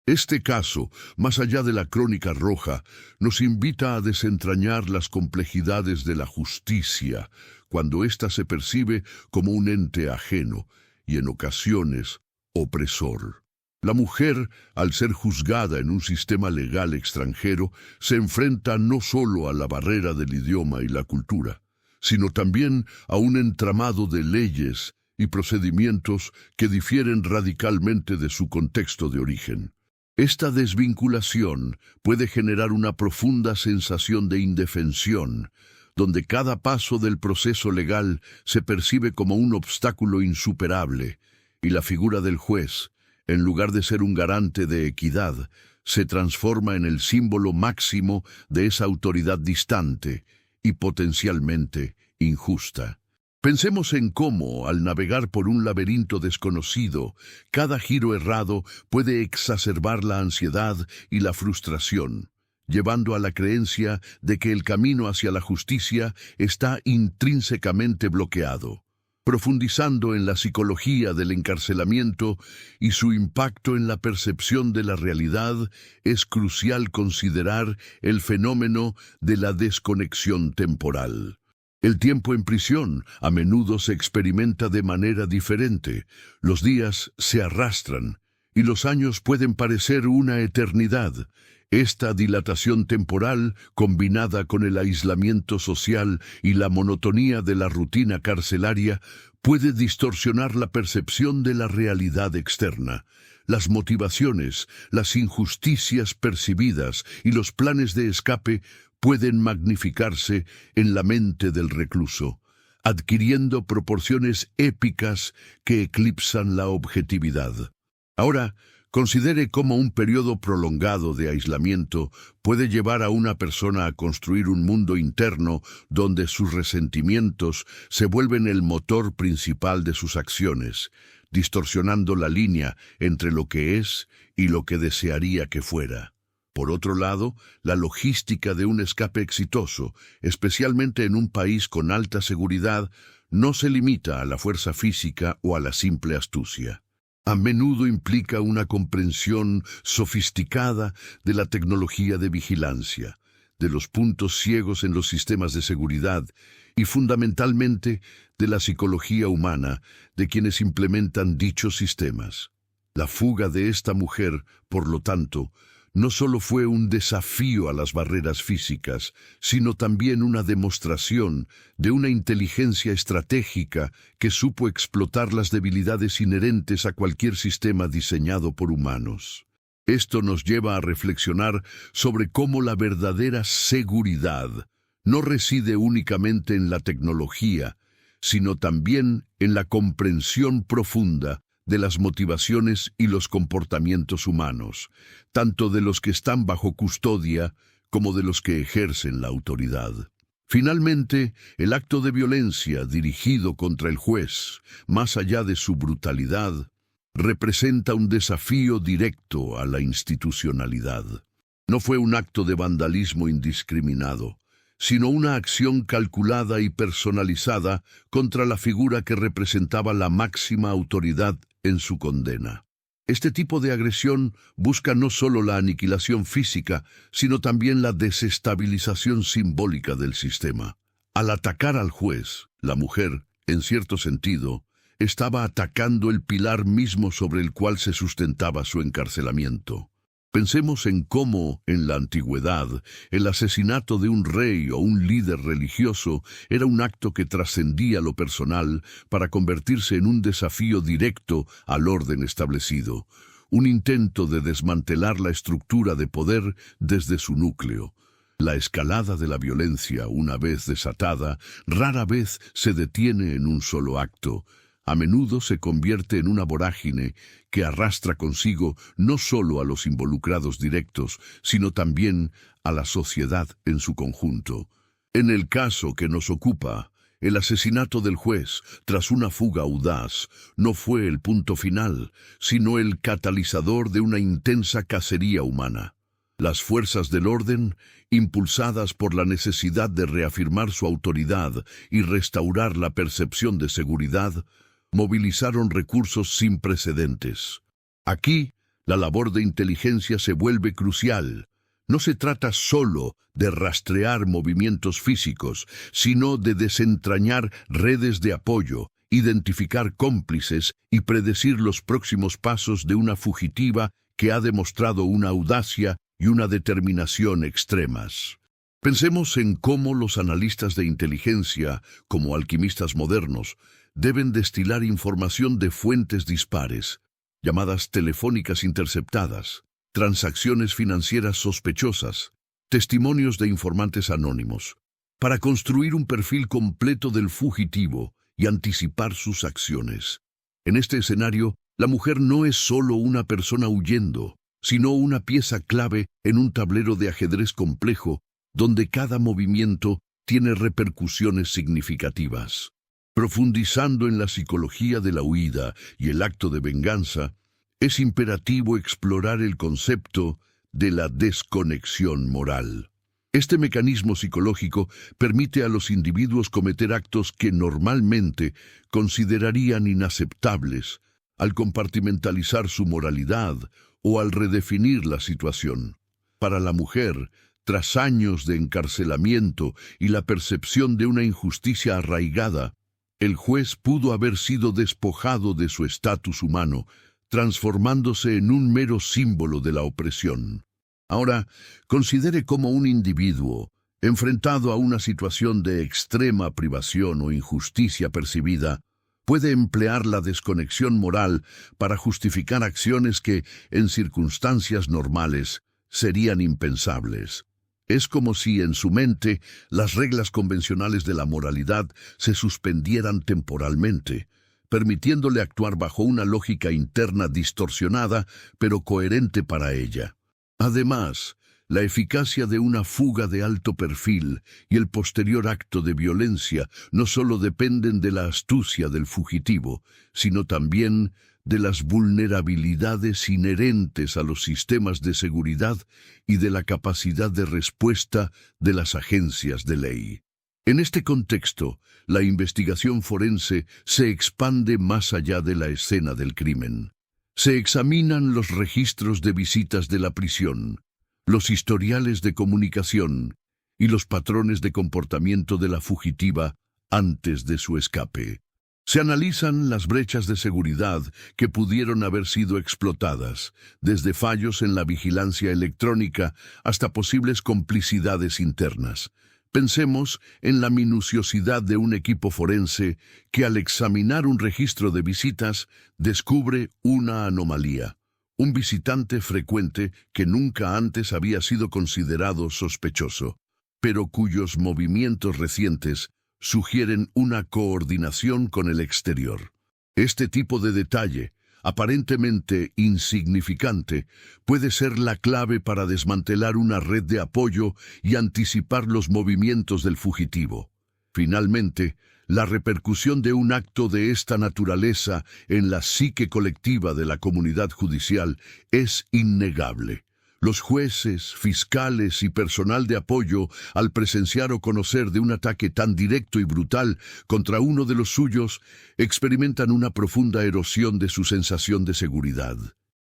Este caso, más allá de la crónica roja, nos invita a desentrañar las complejidades de la justicia, cuando ésta se percibe como un ente ajeno y, en ocasiones, opresor. La mujer, al ser juzgada en un sistema legal extranjero, se enfrenta no solo a la barrera del idioma y la cultura, sino también a un entramado de leyes y procedimientos que difieren radicalmente de su contexto de origen. Esta desvinculación puede generar una profunda sensación de indefensión, donde cada paso del proceso legal se percibe como un obstáculo insuperable, y la figura del juez, en lugar de ser un garante de equidad, se transforma en el símbolo máximo de esa autoridad distante y potencialmente injusta. Pensemos en cómo, al navegar por un laberinto desconocido, cada giro errado puede exacerbar la ansiedad y la frustración, llevando a la creencia de que el camino hacia la justicia está intrínsecamente bloqueado. Profundizando en la psicología del encarcelamiento y su impacto en la percepción de la realidad, es crucial considerar el fenómeno de la desconexión temporal. El tiempo en prisión a menudo se experimenta de manera diferente. Los días se arrastran y los años pueden parecer una eternidad. Esta dilatación temporal, combinada con el aislamiento social y la monotonía de la rutina carcelaria, puede distorsionar la percepción de la realidad externa. Las motivaciones, las injusticias percibidas y los planes de escape pueden magnificarse en la mente del recluso, adquiriendo proporciones épicas que eclipsan la objetividad. Ahora, considere cómo un periodo prolongado de aislamiento puede llevar a una persona a construir un mundo interno donde sus resentimientos se vuelven el motor principal de sus acciones, distorsionando la línea entre lo que es y lo que desearía que fuera. Por otro lado, la logística de un escape exitoso, especialmente en un país con alta seguridad, no se limita a la fuerza física o a la simple astucia. A menudo implica una comprensión sofisticada de la tecnología de vigilancia, de los puntos ciegos en los sistemas de seguridad y fundamentalmente de la psicología humana de quienes implementan dichos sistemas. La fuga de esta mujer, por lo tanto, no solo fue un desafío a las barreras físicas, sino también una demostración de una inteligencia estratégica que supo explotar las debilidades inherentes a cualquier sistema diseñado por humanos. Esto nos lleva a reflexionar sobre cómo la verdadera seguridad no reside únicamente en la tecnología, sino también en la comprensión profunda de las motivaciones y los comportamientos humanos, tanto de los que están bajo custodia como de los que ejercen la autoridad. Finalmente, el acto de violencia dirigido contra el juez, más allá de su brutalidad, representa un desafío directo a la institucionalidad. No fue un acto de vandalismo indiscriminado, sino una acción calculada y personalizada contra la figura que representaba la máxima autoridad en su condena. Este tipo de agresión busca no solo la aniquilación física, sino también la desestabilización simbólica del sistema. Al atacar al juez, la mujer, en cierto sentido, estaba atacando el pilar mismo sobre el cual se sustentaba su encarcelamiento. Pensemos en cómo, en la antigüedad, el asesinato de un rey o un líder religioso era un acto que trascendía lo personal para convertirse en un desafío directo al orden establecido, un intento de desmantelar la estructura de poder desde su núcleo. La escalada de la violencia, una vez desatada, rara vez se detiene en un solo acto. A menudo se convierte en una vorágine que arrastra consigo no solo a los involucrados directos, sino también a la sociedad en su conjunto. En el caso que nos ocupa, el asesinato del juez, tras una fuga audaz, no fue el punto final, sino el catalizador de una intensa cacería humana. Las fuerzas del orden, impulsadas por la necesidad de reafirmar su autoridad y restaurar la percepción de seguridad, movilizaron recursos sin precedentes. Aquí, la labor de inteligencia se vuelve crucial. No se trata solo de rastrear movimientos físicos, sino de desentrañar redes de apoyo, identificar cómplices y predecir los próximos pasos de una fugitiva que ha demostrado una audacia y una determinación extremas. Pensemos en cómo los analistas de inteligencia, como alquimistas modernos, deben destilar información de fuentes dispares, llamadas telefónicas interceptadas, transacciones financieras sospechosas, testimonios de informantes anónimos, para construir un perfil completo del fugitivo y anticipar sus acciones. En este escenario, la mujer no es solo una persona huyendo, sino una pieza clave en un tablero de ajedrez complejo, donde cada movimiento tiene repercusiones significativas. Profundizando en la psicología de la huida y el acto de venganza, es imperativo explorar el concepto de la desconexión moral. Este mecanismo psicológico permite a los individuos cometer actos que normalmente considerarían inaceptables al compartimentalizar su moralidad o al redefinir la situación. Para la mujer, tras años de encarcelamiento y la percepción de una injusticia arraigada, el juez pudo haber sido despojado de su estatus humano, transformándose en un mero símbolo de la opresión. Ahora, considere cómo un individuo, enfrentado a una situación de extrema privación o injusticia percibida, puede emplear la desconexión moral para justificar acciones que, en circunstancias normales, serían impensables. Es como si en su mente las reglas convencionales de la moralidad se suspendieran temporalmente, permitiéndole actuar bajo una lógica interna distorsionada, pero coherente para ella. Además, la eficacia de una fuga de alto perfil y el posterior acto de violencia no solo dependen de la astucia del fugitivo, sino también de las vulnerabilidades inherentes a los sistemas de seguridad y de la capacidad de respuesta de las agencias de ley. En este contexto, la investigación forense se expande más allá de la escena del crimen. Se examinan los registros de visitas de la prisión, los historiales de comunicación y los patrones de comportamiento de la fugitiva antes de su escape. Se analizan las brechas de seguridad que pudieron haber sido explotadas, desde fallos en la vigilancia electrónica hasta posibles complicidades internas. Pensemos en la minuciosidad de un equipo forense que al examinar un registro de visitas descubre una anomalía. Un visitante frecuente que nunca antes había sido considerado sospechoso, pero cuyos movimientos recientes sugieren una coordinación con el exterior. Este tipo de detalle, aparentemente insignificante, puede ser la clave para desmantelar una red de apoyo y anticipar los movimientos del fugitivo. Finalmente, la repercusión de un acto de esta naturaleza en la psique colectiva de la comunidad judicial es innegable. Los jueces, fiscales y personal de apoyo, al presenciar o conocer de un ataque tan directo y brutal contra uno de los suyos, experimentan una profunda erosión de su sensación de seguridad.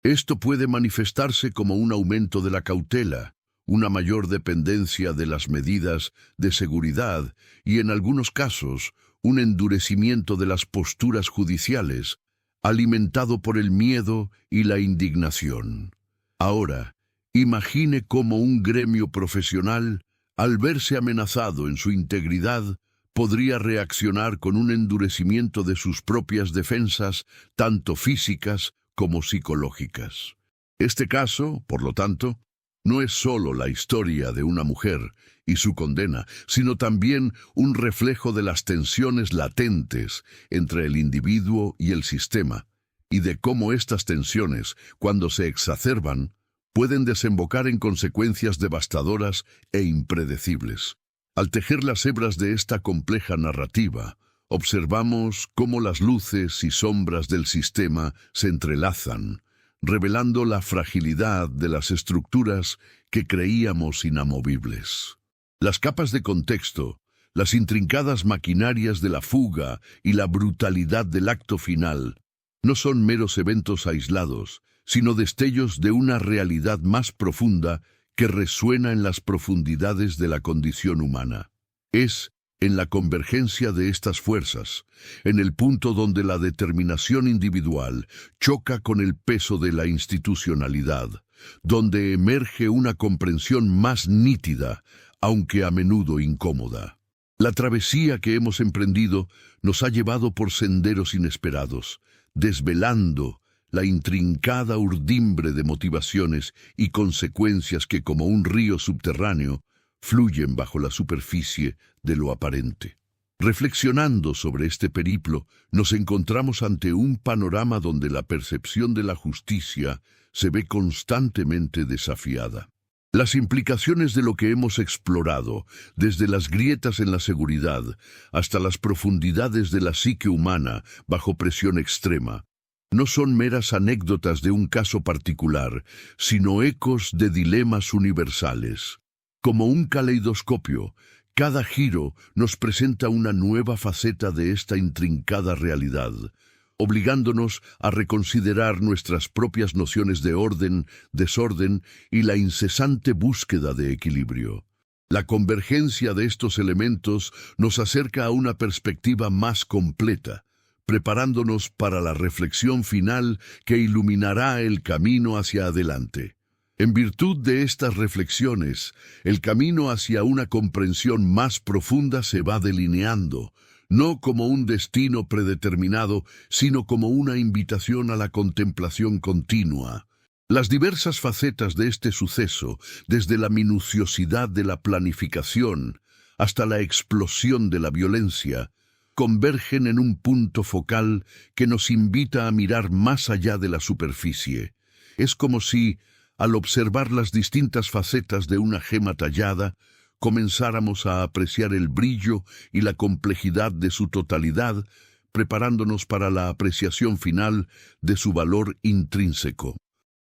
Esto puede manifestarse como un aumento de la cautela, una mayor dependencia de las medidas de seguridad y, en algunos casos, un endurecimiento de las posturas judiciales, alimentado por el miedo y la indignación. Ahora, imagine cómo un gremio profesional, al verse amenazado en su integridad, podría reaccionar con un endurecimiento de sus propias defensas, tanto físicas como psicológicas. Este caso, por lo tanto, no es solo la historia de una mujer y su condena, sino también un reflejo de las tensiones latentes entre el individuo y el sistema, y de cómo estas tensiones, cuando se exacerban, pueden desembocar en consecuencias devastadoras e impredecibles. Al tejer las hebras de esta compleja narrativa, observamos cómo las luces y sombras del sistema se entrelazan, revelando la fragilidad de las estructuras que creíamos inamovibles. Las capas de contexto, las intrincadas maquinarias de la fuga y la brutalidad del acto final no son meros eventos aislados, sino destellos de una realidad más profunda que resuena en las profundidades de la condición humana. Es en la convergencia de estas fuerzas, en el punto donde la determinación individual choca con el peso de la institucionalidad, donde emerge una comprensión más nítida, aunque a menudo incómoda. La travesía que hemos emprendido nos ha llevado por senderos inesperados, desvelando la intrincada urdimbre de motivaciones y consecuencias que, como un río subterráneo, fluyen bajo la superficie de lo aparente. Reflexionando sobre este periplo, nos encontramos ante un panorama donde la percepción de la justicia se ve constantemente desafiada. Las implicaciones de lo que hemos explorado, desde las grietas en la seguridad hasta las profundidades de la psique humana bajo presión extrema, no son meras anécdotas de un caso particular, sino ecos de dilemas universales. Como un caleidoscopio, cada giro nos presenta una nueva faceta de esta intrincada realidad, obligándonos a reconsiderar nuestras propias nociones de orden, desorden y la incesante búsqueda de equilibrio. La convergencia de estos elementos nos acerca a una perspectiva más completa, preparándonos para la reflexión final que iluminará el camino hacia adelante. En virtud de estas reflexiones, el camino hacia una comprensión más profunda se va delineando, no como un destino predeterminado, sino como una invitación a la contemplación continua. Las diversas facetas de este suceso, desde la minuciosidad de la planificación hasta la explosión de la violencia, convergen en un punto focal que nos invita a mirar más allá de la superficie. Es como si, al observar las distintas facetas de una gema tallada, comenzáramos a apreciar el brillo y la complejidad de su totalidad, preparándonos para la apreciación final de su valor intrínseco.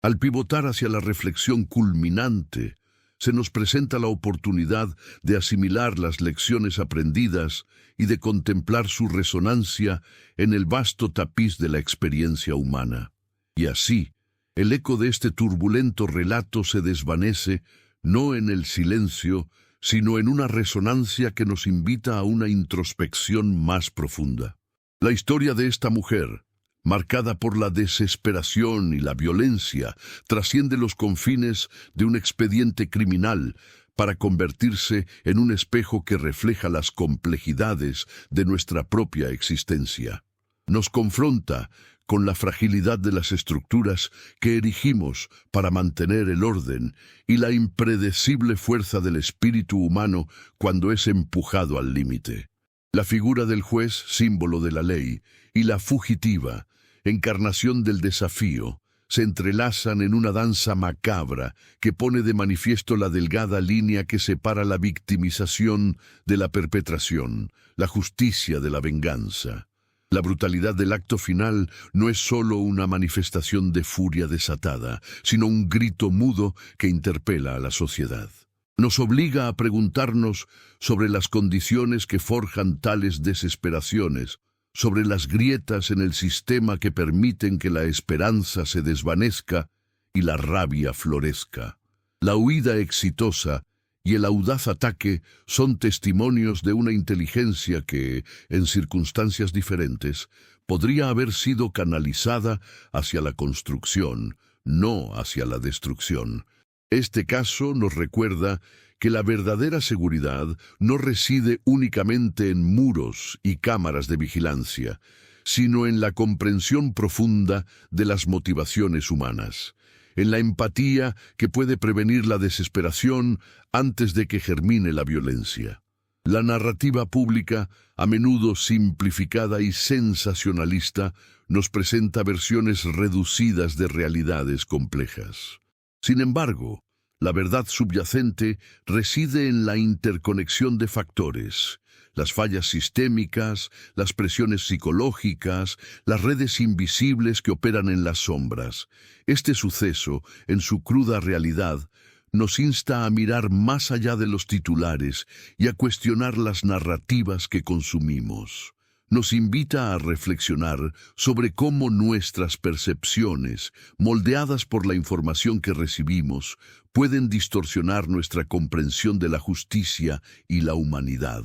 Al pivotar hacia la reflexión culminante, se nos presenta la oportunidad de asimilar las lecciones aprendidas y de contemplar su resonancia en el vasto tapiz de la experiencia humana. Y así, el eco de este turbulento relato se desvanece no en el silencio, sino en una resonancia que nos invita a una introspección más profunda. La historia de esta mujer, marcada por la desesperación y la violencia, trasciende los confines de un expediente criminal para convertirse en un espejo que refleja las complejidades de nuestra propia existencia. Nos confronta con la fragilidad de las estructuras que erigimos para mantener el orden y la impredecible fuerza del espíritu humano cuando es empujado al límite. La figura del juez, símbolo de la ley, y la fugitiva, encarnación del desafío, se entrelazan en una danza macabra que pone de manifiesto la delgada línea que separa la victimización de la perpetración, la justicia de la venganza. La brutalidad del acto final no es solo una manifestación de furia desatada, sino un grito mudo que interpela a la sociedad. Nos obliga a preguntarnos sobre las condiciones que forjan tales desesperaciones, sobre las grietas en el sistema que permiten que la esperanza se desvanezca y la rabia florezca. La huida exitosa y el audaz ataque son testimonios de una inteligencia que, en circunstancias diferentes, podría haber sido canalizada hacia la construcción, no hacia la destrucción. Este caso nos recuerda que la verdadera seguridad no reside únicamente en muros y cámaras de vigilancia, sino en la comprensión profunda de las motivaciones humanas, en la empatía que puede prevenir la desesperación antes de que germine la violencia. La narrativa pública, a menudo simplificada y sensacionalista, nos presenta versiones reducidas de realidades complejas. Sin embargo, La verdad subyacente reside en la interconexión de factores, las fallas sistémicas, las presiones psicológicas, las redes invisibles que operan en las sombras. Este suceso, en su cruda realidad, nos insta a mirar más allá de los titulares y a cuestionar las narrativas que consumimos. Nos invita a reflexionar sobre cómo nuestras percepciones, moldeadas por la información que recibimos, pueden distorsionar nuestra comprensión de la justicia y la humanidad.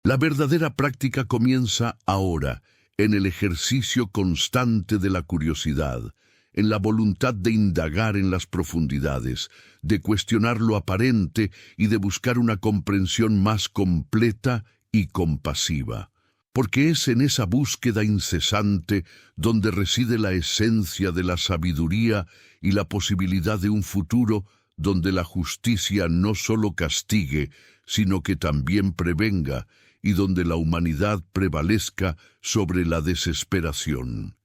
La verdadera práctica comienza ahora, en el ejercicio constante de la curiosidad, en la voluntad de indagar en las profundidades, de cuestionar lo aparente y de buscar una comprensión más completa y compasiva. Porque es en esa búsqueda incesante donde reside la esencia de la sabiduría y la posibilidad de un futuro donde la justicia no solo castigue, sino que también prevenga, y donde la humanidad prevalezca sobre la desesperación.